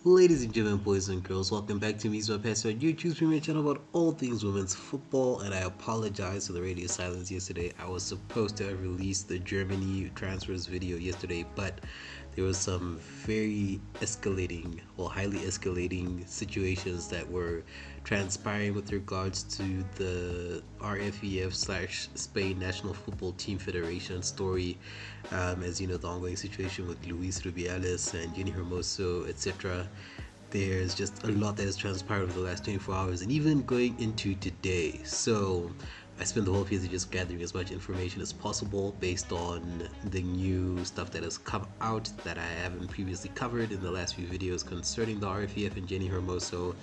Ladies and gentlemen, boys and girls, welcome back to Me's My Password YouTube's premium channel about all things women's football. And I apologize for the radio silence yesterday. I was supposed to have released the Germany transfers video yesterday, but there was some very escalating or highly escalating situations that were transpiring with regards to the RFEF slash Spain National Football Team Federation story. As you know, the ongoing situation with Luis Rubiales and Jenni Hermoso, etc. There's just a lot that has transpired over the last 24 hours and even going into today. So I spent the whole period just gathering as much information as possible based on the new stuff that has come out that I haven't previously covered in the last few videos concerning the RFEF and Jenni Hermoso,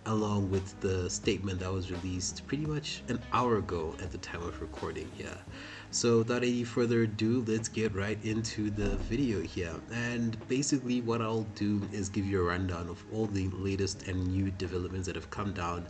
along with the statement that was released pretty much an hour ago at the time of recording here. So without any further ado, let's get right into the video here. And basically what I'll do is give you a rundown of all the latest and new developments that have come down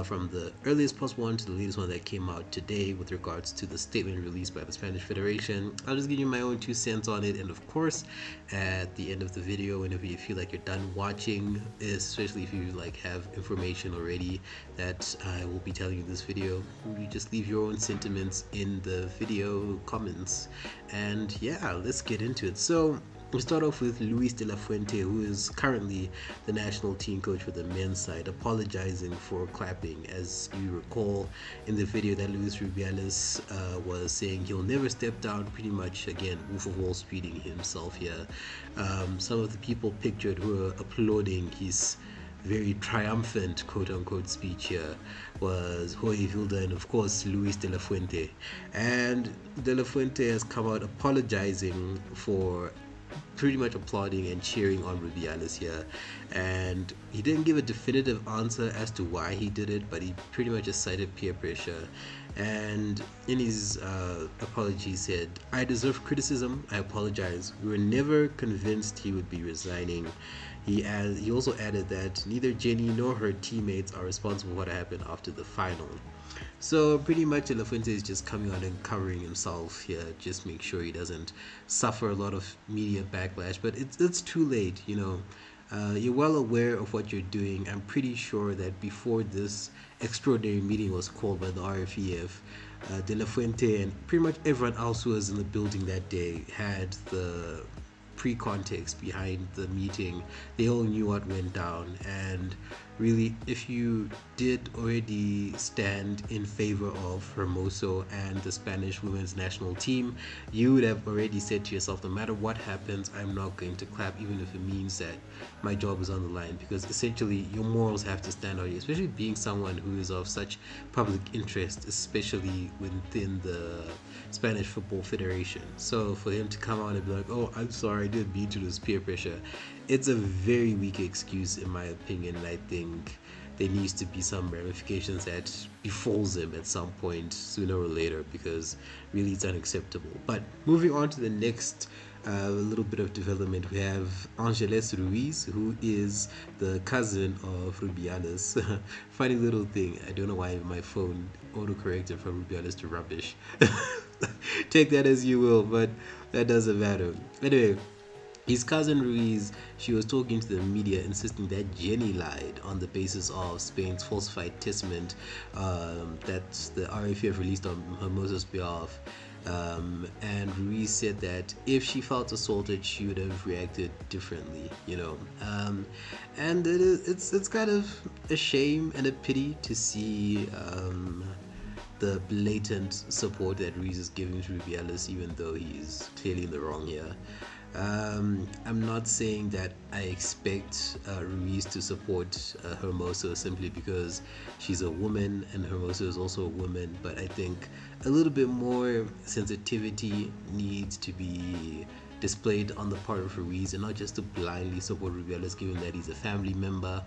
from the earliest possible one to the latest one that came out today with regards to the statement released by the Spanish Federation. I'll just give you my own 2 cents on it, and of course at the end of the video, whenever you feel like you're done watching, especially if you like have information already that I will be telling you in this video, you just leave your own sentiments in the video comments. And yeah, let's get into it. So we start off with Luis de la Fuente, who is currently the national team coach for the men's side, apologizing for clapping. As you recall in the video that Luis Rubiales was saying he'll never step down, pretty much, again, Wolf of Wall Streeting himself here. Some of the people pictured who were applauding his very triumphant quote-unquote speech here was Jorge Vilda and of course Luis de la Fuente. And de la Fuente has come out apologizing for pretty much applauding and cheering on Rubiales here, and he didn't give a definitive answer as to why he did it, but he pretty much just cited peer pressure. And in his apology he said, "I deserve criticism, I apologize. We were never convinced he would be resigning." He also added that neither Jenni nor her teammates are responsible for what happened after the final. So pretty much De La Fuente is just coming out and covering himself here, just make sure he doesn't suffer a lot of media backlash. But it's too late, you know. You're well aware of what you're doing. I'm pretty sure that before this extraordinary meeting was called by the RFEF, De La Fuente and pretty much everyone else who was in the building that day had the pre-context behind the meeting. They all knew what went down, and really, if you did already stand in favor of Hermoso and the Spanish women's national team, you would have already said to yourself, no matter what happens, I'm not going to clap, even if it means that my job is on the line, because essentially your morals have to stand out here, especially being someone who is of such public interest, especially within the Spanish Football Federation. So for him to come out and be like, "Oh, I'm sorry, I didn't mean to lose peer pressure," it's a very weak excuse in my opinion, and I think there needs to be some ramifications that befalls him at some point sooner or later, because really it's unacceptable. But moving on to the next little bit of development, we have Angeles Ruiz, who is the cousin of Rubiales. Funny little thing, I don't know why my phone autocorrected from Rubiales to rubbish. Take that as you will, but that doesn't matter. Anyway, his cousin Ruiz, she was talking to the media insisting that Jenni lied on the basis of Spain's falsified testament that the RFEF released on Hermoso's behalf. And Ruiz said that if she felt assaulted, she would have reacted differently, you know. And it's kind of a shame and a pity to see the blatant support that Ruiz is giving to Rubiales, even though he's clearly in the wrong here. I'm not saying that I expect Ruiz to support Hermoso simply because she's a woman and Hermoso is also a woman, but I think a little bit more sensitivity needs to be displayed on the part of Ruiz, and not just to blindly support Rubiales given that he's a family member.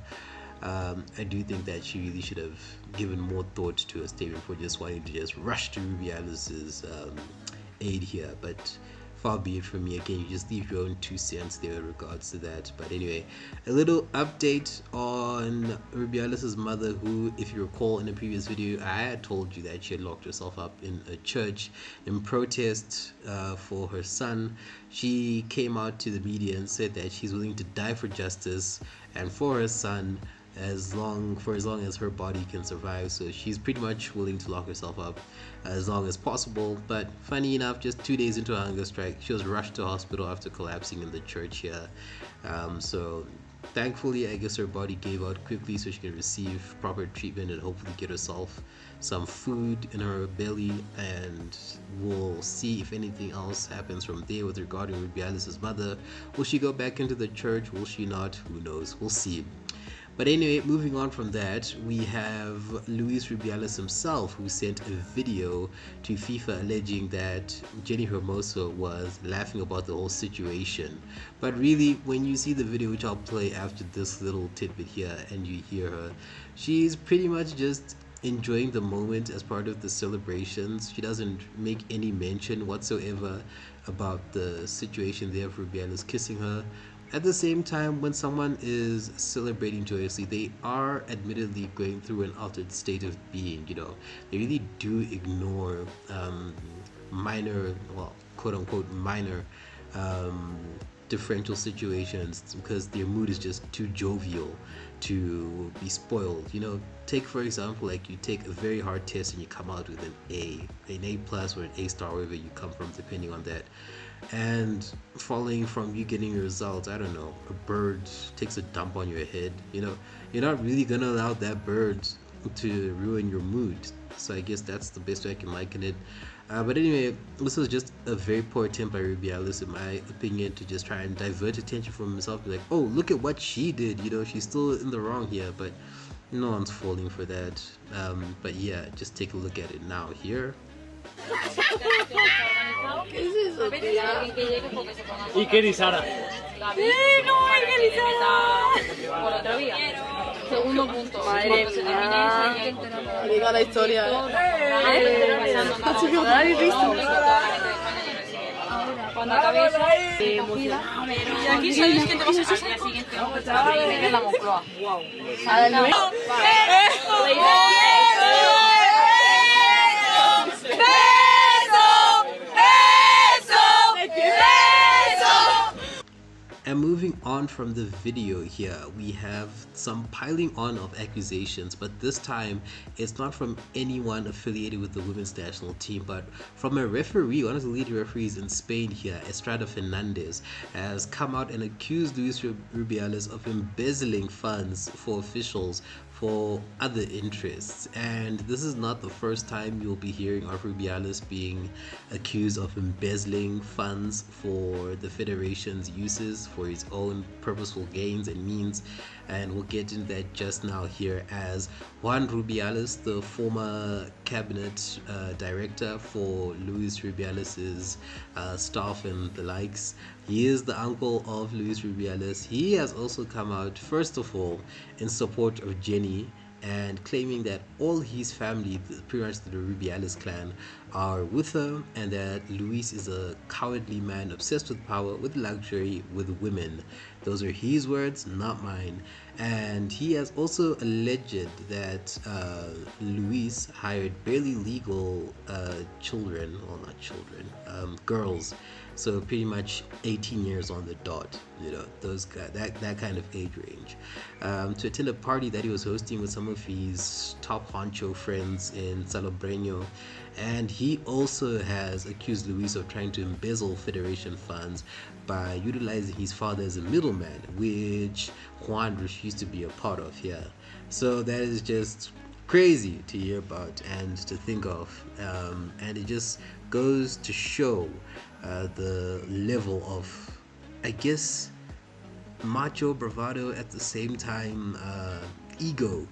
I do think that she really should have given more thought to her statement for just wanting to just rush to Rubiales' aid here. But far be it from me. Again, you just leave your own 2 cents there in regards to that. But anyway, a little update on Rubiales' mother, who, if you recall in the previous video, I had told you that she had locked herself up in a church in protest for her son. She came out to the media and said that she's willing to die for justice and for her son, as long as her body can survive. So she's pretty much willing to lock herself up as long as possible. But funny enough, just 2 days into a hunger strike, she was rushed to hospital after collapsing in the church here. So thankfully, I guess her body gave out quickly so she can receive proper treatment and hopefully get herself some food in her belly, and we'll see if anything else happens from there with regarding Rubiales' mother. Will she go back into the church? Will she not? Who knows? We'll see. But anyway, moving on from that, we have Luis Rubiales himself, who sent a video to FIFA alleging that Jenni Hermoso was laughing about the whole situation. But really, when you see the video, which I'll play after this little tidbit here, and you hear her, she's pretty much just enjoying the moment as part of the celebrations. She doesn't make any mention whatsoever about the situation there of Rubiales kissing her. At the same time, when someone is celebrating joyously, they are admittedly going through an altered state of being. They really do ignore minor, well, quote unquote minor differential situations, because their mood is just too jovial to be spoiled. Take for example, like you take a very hard test and you come out with an A plus or an A star, wherever you come from, depending on that. And following from you getting your results, I don't know, a bird takes a dump on your head. You're not really gonna allow that bird to ruin your mood. So I guess that's the best way I can liken it. But anyway, this was just a very poor attempt by Rubiales, in my opinion, to just try and divert attention from himself. Be like, oh, look at what she did. She's still in the wrong here, but no one's falling for that. But yeah, just take a look at it now here. ¿Qué es eso, tía? ¿Y qué eres, Sara? No, hay que Sara. Por otra vía. Segundo punto. Madre mía. Diga la historia. ¿La habéis visto? Cuando acabes, y aquí sabes que te vas a hacer al día siguiente en la Moncloa. And moving on from the video here, we have some piling on of accusations, but this time it's not from anyone affiliated with the women's national team, but from a referee. One of the lead referees in Spain here, Estrada Fernandez, has come out and accused Luis Rubiales of embezzling funds for officials for other interests. And this is not the first time you'll be hearing of Rubiales being accused of embezzling funds for the federation's uses for his own purposeful gains and means. And we'll get into that just now here, as Juan Rubiales, the former cabinet director for Luis Rubiales' staff and the likes, he is the uncle of Luis Rubiales. He has also come out, first of all, in support of Jenni, and claiming that all his family, pretty much the Rubiales clan, are with her, and that Luis is a cowardly man obsessed with power, with luxury, with women. Those are his words, not mine. And he has also alleged that Luis hired barely legal children, well, not children, girls, so pretty much 18 years on the dot, those guys, that kind of age range, to attend a party that he was hosting with some of his top honcho friends in Salobreño. And he also has accused Luis of trying to embezzle federation funds by utilizing his father as a middleman, which Juan refused to be a part of here. So that is just crazy to hear about and to think of, and it just goes to show the level of, I guess, macho bravado, at the same time ego,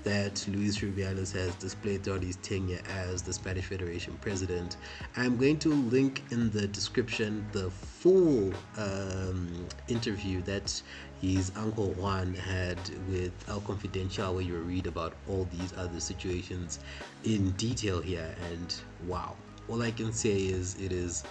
that Luis Rubiales has displayed throughout his tenure as the Spanish Federation president. I'm going to link in the description the full interview that his uncle Juan had with El Confidencial, where you read about all these other situations in detail here. And wow, all I can say is it is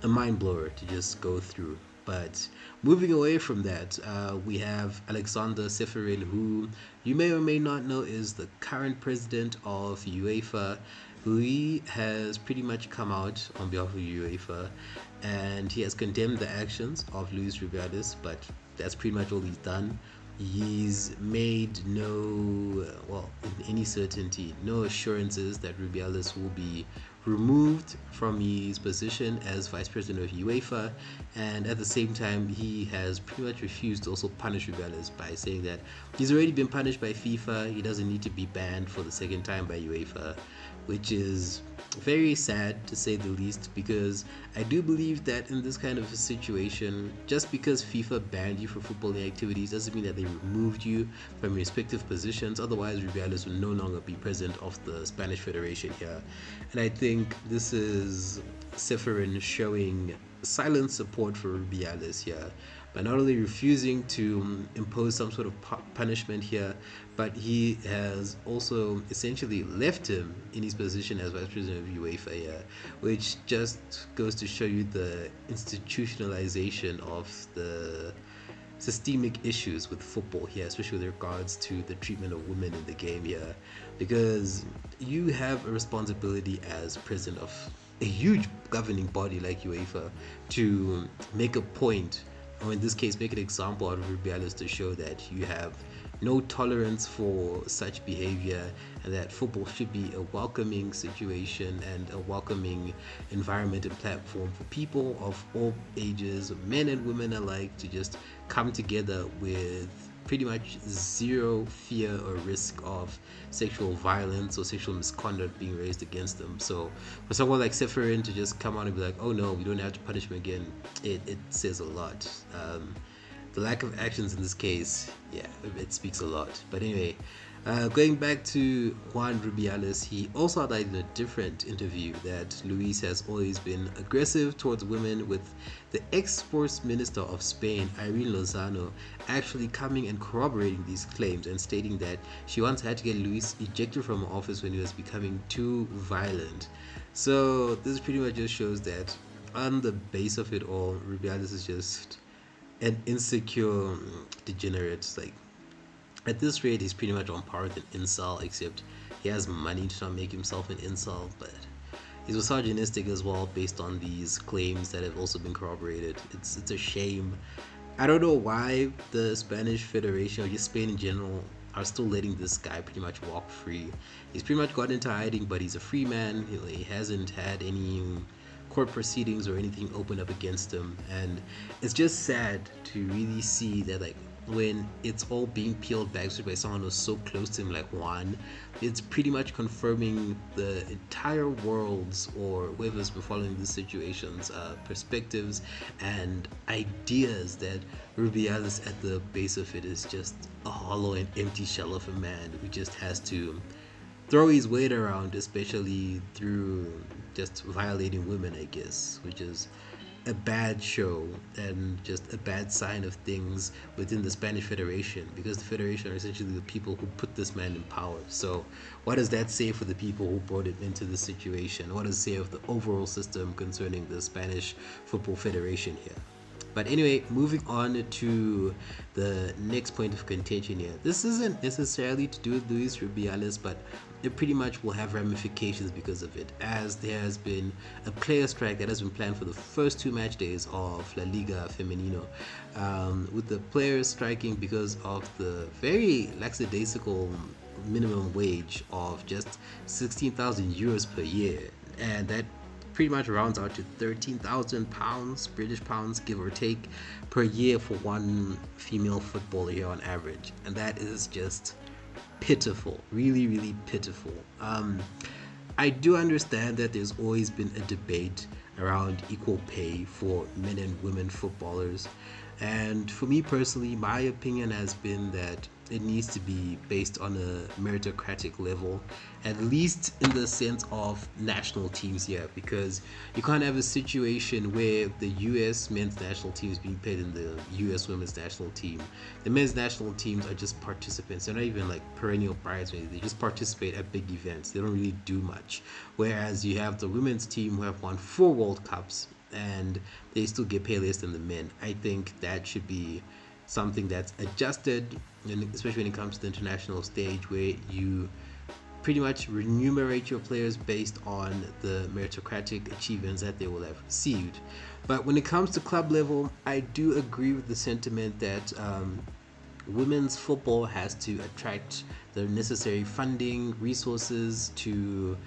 a mind blower to just go through. But moving away from that, we have Alexander Seferin, who you may or may not know is the current president of UEFA. He has pretty much come out on behalf of UEFA, and he has condemned the actions of Luis Rubiales, but that's pretty much all he's done. He's made no, well, in any certainty, no assurances that Rubiales will be removed from his position as vice president of UEFA, and at the same time he has pretty much refused to also punish Rubiales by saying that he's already been punished by FIFA, he doesn't need to be banned for the second time by UEFA, which is very sad to say the least, because I do believe that in this kind of a situation, just because FIFA banned you for footballing activities doesn't mean that they removed you from your respective positions. Otherwise, Rubiales will no longer be president of the Spanish Federation here. And I think this is Seferin showing silent support for Rubiales here, by not only refusing to impose some sort of punishment here, but he has also essentially left him in his position as vice president of UEFA here, which just goes to show you the institutionalization of the systemic issues with football here, especially with regards to the treatment of women in the game here, because you have a responsibility as president of a huge governing body like UEFA to make a point, or in this case make an example out of Rubiales, to show that you have no tolerance for such behavior, and that football should be a welcoming situation and a welcoming environment and platform for people of all ages, men and women alike, to just come together with pretty much zero fear or risk of sexual violence or sexual misconduct being raised against them. So for someone like Seferin to just come out and be like, oh no, we don't have to punish him again, it says a lot. The lack of actions in this case, yeah, it speaks a lot. But anyway, going back to Juan Rubiales, he also highlighted in a different interview that Luis has always been aggressive towards women, with the ex-sports minister of Spain, Irene Lozano, actually coming and corroborating these claims and stating that she once had to get Luis ejected from office when he was becoming too violent. So this pretty much just shows that on the base of it all, Rubiales is just an insecure degenerate. Like, at this rate, he's pretty much on par with an incel, except he has money to not make himself an incel, but he's misogynistic as well, based on these claims that have also been corroborated. It's a shame. I don't know why the Spanish Federation, or just Spain in general, are still letting this guy pretty much walk free. He's pretty much got into hiding, but he's a free man. He hasn't had any court proceedings or anything opened up against him, and it's just sad to really see that, like, when it's all being peeled back by someone who's so close to him like Juan, it's pretty much confirming the entire world's, or whoever's been following these situations, perspectives and ideas that Rubiales at the base of it is just a hollow and empty shell of a man who just has to throw his weight around, especially through just violating women, I guess, which is a bad show and just a bad sign of things within the Spanish Federation, because the Federation are essentially the people who put this man in power. So what does that say for the people who brought him into this situation? What does it say of the overall system concerning the Spanish Football Federation here? But anyway, moving on to the next point of contention here. This isn't necessarily to do with Luis Rubiales, but it pretty much will have ramifications because of it, as there has been a player strike that has been planned for the first 2 match days of La Liga Femenino, with the players striking because of the very lackadaisical minimum wage of just 16,000 euros per year, and that pretty much rounds out to 13,000 pounds, British pounds, give or take, per year for one female footballer here on average. And that is just pitiful, really, really pitiful. I do understand that there's always been a debate around equal pay for men and women footballers. And for me personally, my opinion has been that it needs to be based on a meritocratic level, at least in the sense of national teams here, because you can't have a situation where the US men's national team is being paid in the US women's national team. The men's national teams are just participants. They're not even like perennial bridesmaids. They just participate at big events. They don't really do much. Whereas you have the women's team who have won 4 World Cups, and they still get paid less than the men. I think that should be something that's adjusted, and especially when it comes to the international stage, where you pretty much remunerate your players based on the meritocratic achievements that they will have received. But when it comes to club level, I do agree with the sentiment that women's football has to attract the necessary funding, resources to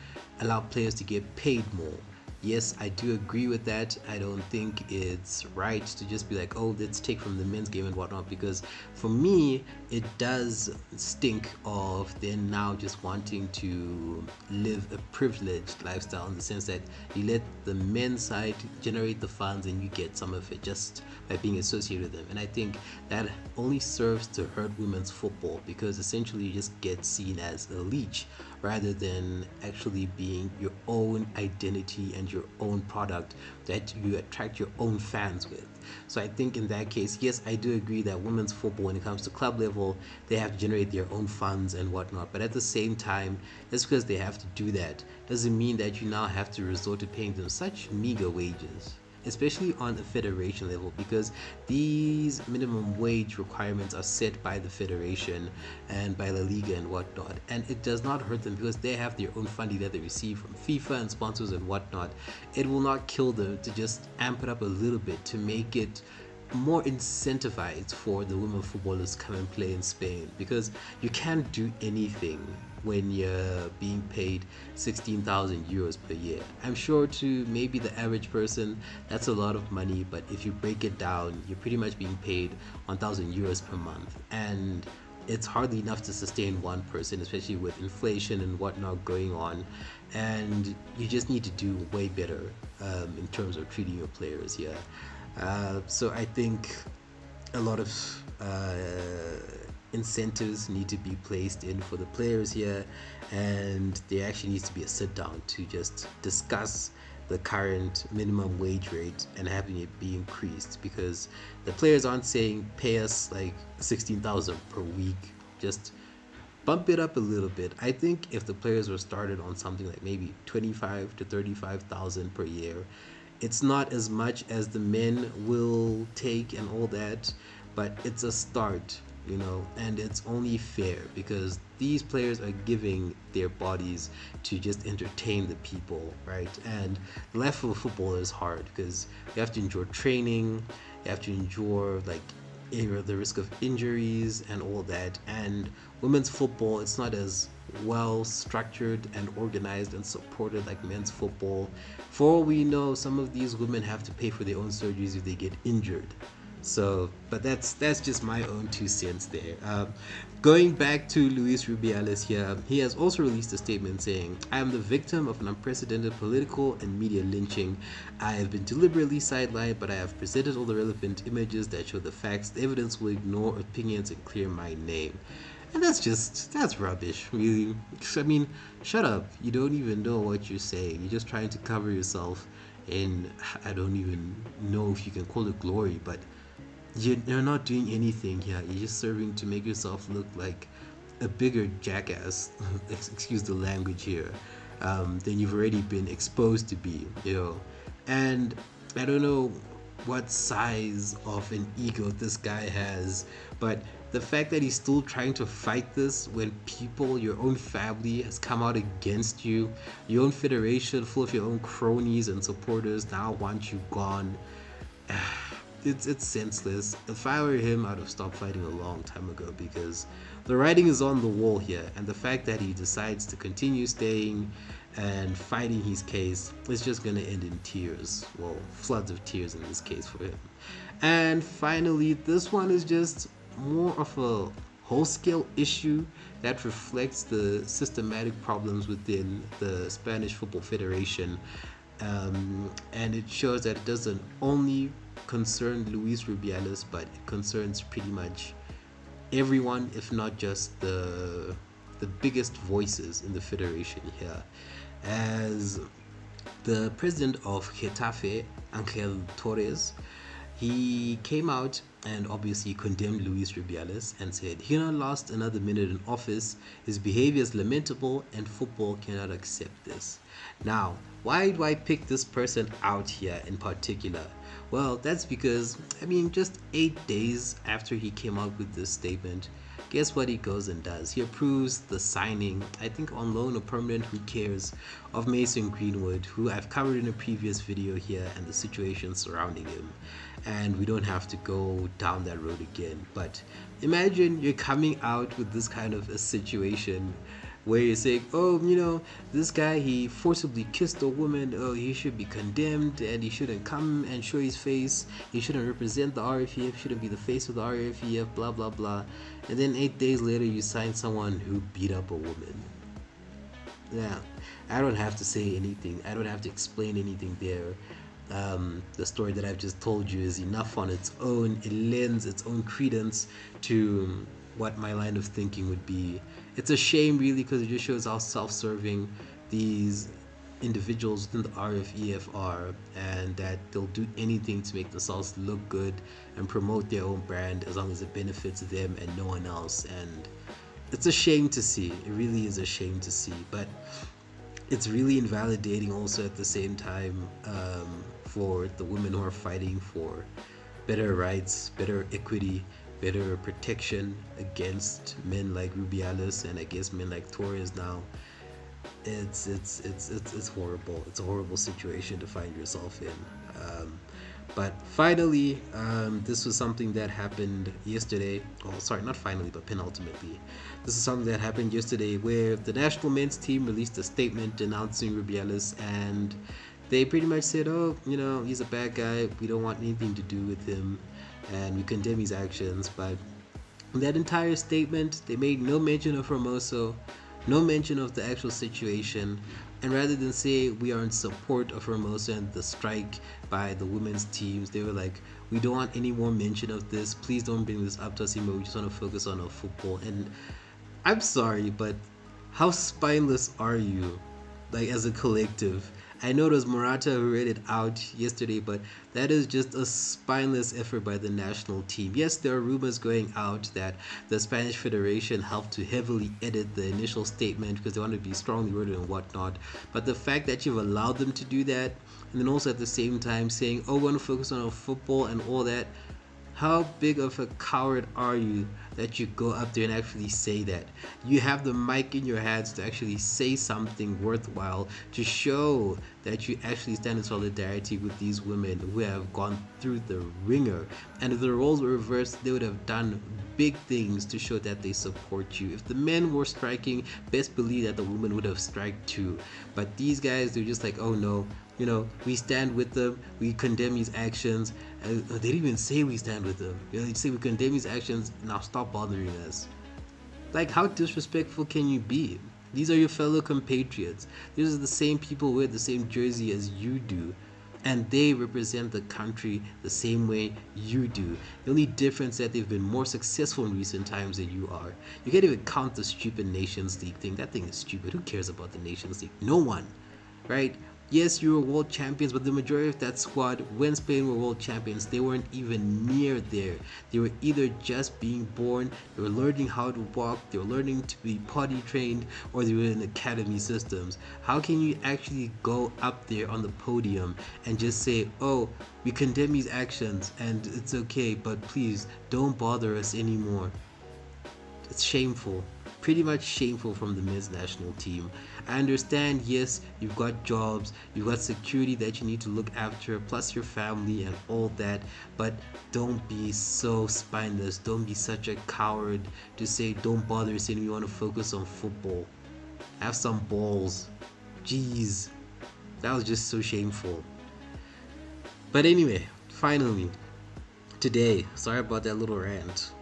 allow players to get paid more. Yes, I do agree with that. I don't think it's right to just be like, oh, let's take from the men's game and whatnot, because for me, it does stink of then now just wanting to live a privileged lifestyle, in the sense that you let the men's side generate the funds and you get some of it just by being associated with them. And I think that only serves to hurt women's football, because essentially you just get seen as a leech rather than actually being your own identity and your own product that you attract your own fans with. So I think in that case, yes, I do agree that women's football, when it comes to club level, they have to generate their own funds and whatnot. But at the same time, just because they have to do that doesn't mean that you now have to resort to paying them such meager wages, especially on a federation level, because these minimum wage requirements are set by the federation and by La Liga and whatnot, and it does not hurt them because they have their own funding that they receive from FIFA and sponsors and whatnot. It will not kill them to just amp it up a little bit to make it more incentivized for the women footballers to come and play in Spain, because you can't do anything when you're being paid 16,000 euros per year. I'm sure to maybe the average person that's a lot of money, but if you break it down, you're pretty much being paid 1,000 euros per month, and it's hardly enough to sustain one person, especially with inflation and whatnot going on. And you just need to do way better in terms of treating your players here. So I think a lot of incentives need to be placed in for the players here, and there actually needs to be a sit down to just discuss the current minimum wage rate and having it be increased, because the players aren't saying pay us like 16,000 per week, just bump it up a little bit. I think if the players were started on something like maybe 25 to 35,000 per year, it's not as much as the men will take and all that, but it's a start, you know, and it's only fair because these players are giving their bodies to just entertain the people, right? And the life of a footballer is hard because you have to endure training, you have to endure like the risk of injuries and all that. And women's football, it's not as well structured and organized and supported like men's football. For all we know, some of these women have to pay for their own surgeries if they get injured. So, but that's just my own 2 cents there. Going back to Luis Rubiales here, he has also released a statement saying, "I am the victim of an unprecedented political and media lynching. I have been deliberately sidelined, but I have presented all the relevant images that show the facts. The evidence will ignore opinions and clear my name." And that's rubbish, really. I mean, shut up. You don't even know what you're saying. You're just trying to cover yourself in, I don't even know if you can call it glory, but you're not doing anything here. You're just serving to make yourself look like a bigger jackass, excuse the language here, than you've already been exposed to be, you know. And I don't know what size of an ego this guy has, but the fact that he's still trying to fight this when people, your own family has come out against you, your own federation full of your own cronies and supporters now want you gone. It's senseless. If I were him, I'd have stopped fighting a long time ago, because the writing is on the wall here, and the fact that he decides to continue staying and fighting his case is just going to end in tears. Well, floods of tears in this case for him. And finally, this one is just more of a whole-scale issue that reflects the systematic problems within the Spanish Football Federation, and it shows that it doesn't only concern Luis Rubiales, but it concerns pretty much everyone, if not just the biggest voices in the federation here. As the president of Getafe, Angel Torres, He came out and obviously condemned Luis Rubiales and said he cannot last another minute in office. His behavior is lamentable and football cannot accept this. Now, why do I pick this person out here in particular? Well, that's because, I mean, just 8 days after he came out with this statement, guess what he goes and does? He approves the signing, I think on loan or permanent, who cares, of Mason Greenwood, who I've covered in a previous video here, and the situation surrounding him. And we don't have to go down that road again. But imagine you're coming out with this kind of a situation where you're saying, oh, you know, this guy, he forcibly kissed a woman, oh, he should be condemned and he shouldn't come and show his face, he shouldn't represent the RFEF, shouldn't be the face of the RFEF, blah blah blah. And then 8 days later you sign someone who beat up a woman. Yeah, I don't have to say anything, I don't have to explain anything there. The story that I've just told you is enough on its own. It lends its own credence to what my line of thinking would be. It's a shame really, because it just shows how self-serving these individuals within the RFEF are, and that they'll do anything to make themselves look good and promote their own brand as long as it benefits them and no one else. And it's a shame to see, it really is a shame to see, but it's really invalidating also at the same time for the women who are fighting for better rights, better equity, better protection against men like Rubiales and against men like Torres now. It's horrible. It's a horrible situation to find yourself in. But finally, this was something that happened yesterday. Oh, sorry, not finally, but penultimately. This is something that happened yesterday where the national men's team released a statement denouncing Rubiales, and they pretty much said, oh, you know, he's a bad guy. We don't want anything to do with him, and we condemn his actions. But in that entire statement, they made no mention of Hermoso, no mention of the actual situation, and rather than say we are in support of Hermoso and the strike by the women's teams, they were like, we don't want any more mention of this, please don't bring this up to us anymore, we just want to focus on our football. And I'm sorry, but how spineless are you, like, as a collective? I know it was Morata who read it out yesterday, but that is just a spineless effort by the national team. Yes, there are rumors going out that the Spanish Federation helped to heavily edit the initial statement because they want to be strongly worded and whatnot, but the fact that you've allowed them to do that, and then also at the same time saying, oh, we want to focus on our football and all that, how big of a coward are you that you go up there and actually say that? You have the mic in your hands to actually say something worthwhile, to show that you actually stand in solidarity with these women who have gone through the ringer. And if the roles were reversed, they would have done big things to show that they support you. If the men were striking, best believe that the women would have striked too. But these guys, they're just like, oh no, you know, we stand with them, we condemn his actions. They didn't even say we stand with them. You know, they say we condemn his actions, now stop bothering us. Like, how disrespectful can you be? These are your fellow compatriots. These are the same people who wear the same jersey as you do, and they represent the country the same way you do. The only difference is that they've been more successful in recent times than you are. You can't even count the stupid Nations League thing. That thing is stupid. Who cares about the Nations League? No one, right? Yes, you were world champions, but the majority of that squad, when Spain were world champions, they weren't even near there. They were either just being born, they were learning how to walk, they were learning to be potty trained, or they were in academy systems. How can you actually go up there on the podium and just say, oh, we condemn his actions and it's okay, but please don't bother us anymore? It's shameful. Pretty much shameful from the men's national team. I understand, yes, you've got jobs, you've got security that you need to look after, plus your family and all that, but don't be so spineless, don't be such a coward to say don't bother us and we want to focus on football. Have some balls. Jeez, that was just so shameful. But anyway, finally, today, sorry about that little rant.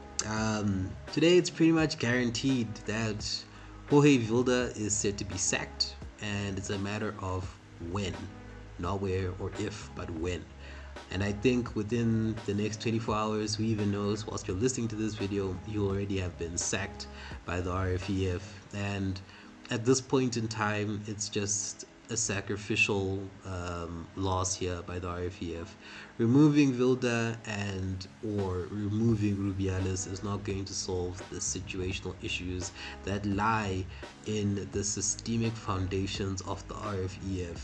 Today it's pretty much guaranteed that Jorge Vilda is said to be sacked, and it's a matter of when, not where or if, but when. And I think within the next 24 hours, who even knows, whilst you're listening to this video, you already have been sacked by the RFEF. And at this point in time, it's just a sacrificial loss here by the RFEF. Removing Vilda and or removing Rubiales is not going to solve the situational issues that lie in the systemic foundations of the RFEF.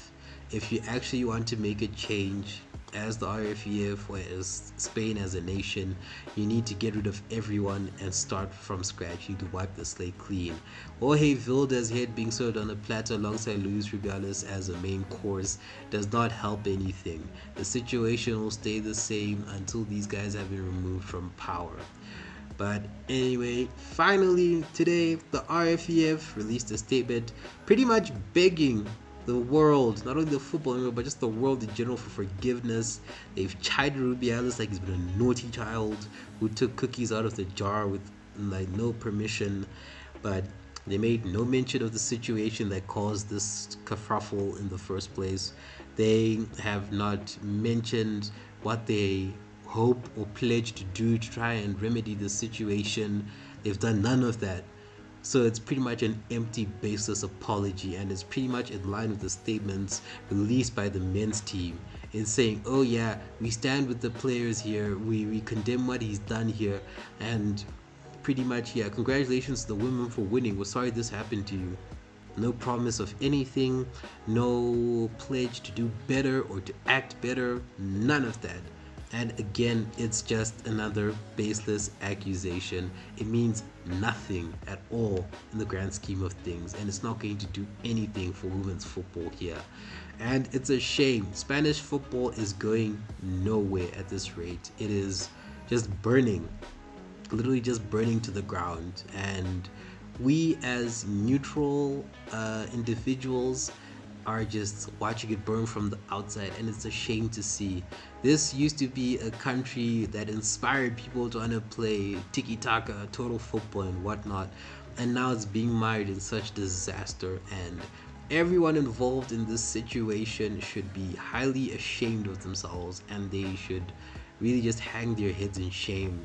If you actually want to make a change as the RFEF or as Spain as a nation, you need to get rid of everyone and start from scratch. You need to wipe the slate clean. Jorge Vilda's head being served on a platter alongside Luis Rubiales as a main course does not help anything. The situation will stay the same until these guys have been removed from power. But anyway, finally today the RFEF released a statement pretty much begging the world, not only the football world, but just the world in general, for forgiveness. They've chided Rubiales like he's been a naughty child who took cookies out of the jar with like no permission, but they made no mention of the situation that caused this kerfuffle in the first place. They have not mentioned what they hope or pledge to do to try and remedy the situation. They've done none of that. So it's pretty much an empty, baseless apology, and it's pretty much in line with the statements released by the men's team in saying, oh yeah, we stand with the players here, we condemn what he's done here, and pretty much, yeah, congratulations to the women for winning, we're sorry this happened to you. No promise of anything, no pledge to do better or to act better, none of that. And again, it's just another baseless accusation. It means nothing at all in the grand scheme of things, and it's not going to do anything for women's football here. And it's a shame. Spanish football is going nowhere at this rate. It is just burning, literally just burning to the ground. And we as neutral individuals are just watching it burn from the outside, and it's a shame to see. This used to be a country that inspired people to want to play tiki-taka, total football and whatnot, and now it's being mired in such disaster, and everyone involved in this situation should be highly ashamed of themselves, and they should really just hang their heads in shame,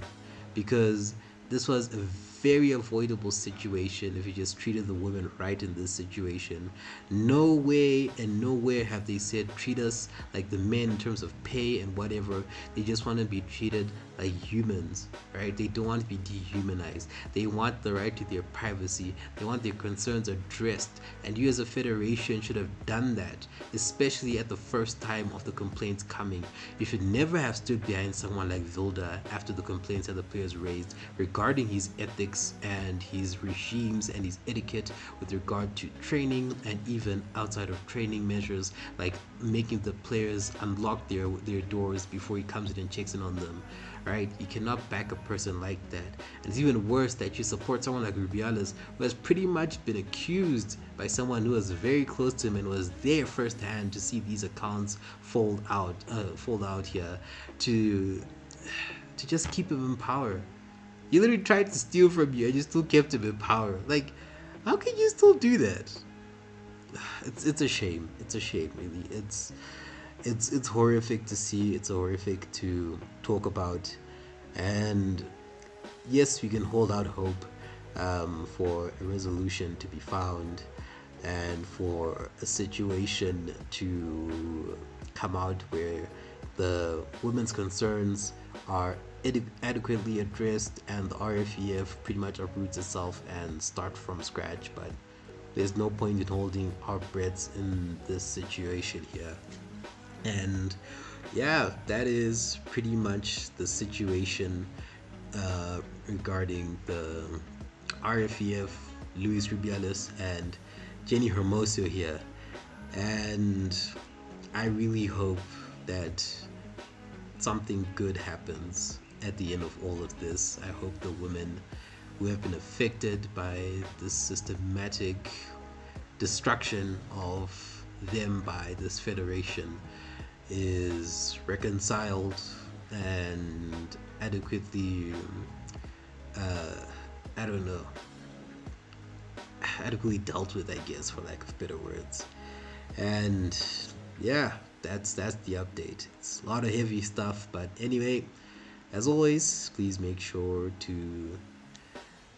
because this was a very avoidable situation if you just treated the women right in this situation. No way and nowhere have they said treat us like the men in terms of pay and whatever. They just want to be treated like humans, right? They don't want to be dehumanized. They want the right to their privacy. They want their concerns addressed, and you as a federation should have done that, especially at the first time of the complaints coming. You should never have stood behind someone like Vilda after the complaints that the players raised regarding his ethics and his regimes and his etiquette with regard to training and even outside of training measures, like making the players unlock their doors before he comes in and checks in on them. Right? You cannot back a person like that. And it's even worse that you support someone like Rubiales, who has pretty much been accused by someone who was very close to him and was there firsthand to see these accounts fold out here, to just keep him in power. You literally tried to steal from you and you still kept him in power. Like, how can you still do that? It's a shame. It's a shame, really. It's horrific to see. It's horrific to talk about, and yes, we can hold out hope for a resolution to be found and for a situation to come out where the women's concerns are adequately addressed and the RFEF pretty much uproots itself and start from scratch. But there's no point in holding our breaths in this situation here. And yeah, that is pretty much the situation regarding the RFEF, Luis Rubiales and Jenni Hermoso here. And I really hope that something good happens at the end of all of this. I hope the women who have been affected by this systematic destruction of them by this federation is reconciled and adequately adequately dealt with, I guess, for lack of better words. And yeah, that's the update. It's a lot of heavy stuff, but anyway, as always, please make sure to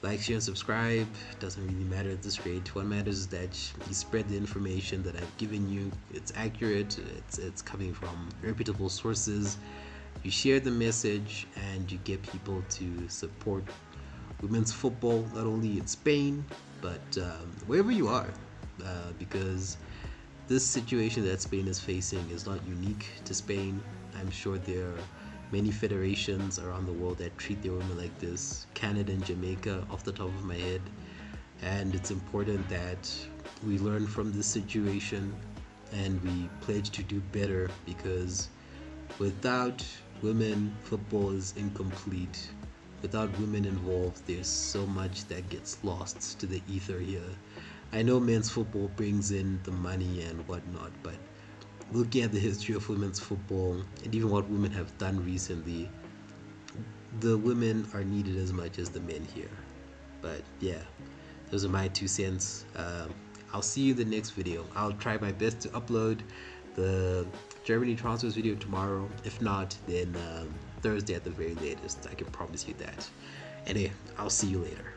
Like, share, and subscribe. Doesn't really matter at this rate. What matters is that you spread the information that I've given you. It's accurate. It's coming from reputable sources. You share the message and you get people to support women's football, not only in Spain but wherever you are, because this situation that Spain is facing is not unique to Spain. I'm sure there are many federations around the world that treat their women like this. Canada and Jamaica off the top of my head. And it's important that we learn from this situation and we pledge to do better, because without women, football is incomplete. Without women involved, there's so much that gets lost to the ether here. I know men's football brings in the money and whatnot, but looking at the history of women's football and even what women have done recently, the women are needed as much as the men here. But yeah, those are my 2 cents. I'll see you in the next video. I'll try my best to upload the Germany transfers video tomorrow. If not, then Thursday at the very latest. I can promise you that. Anyway, I'll see you later.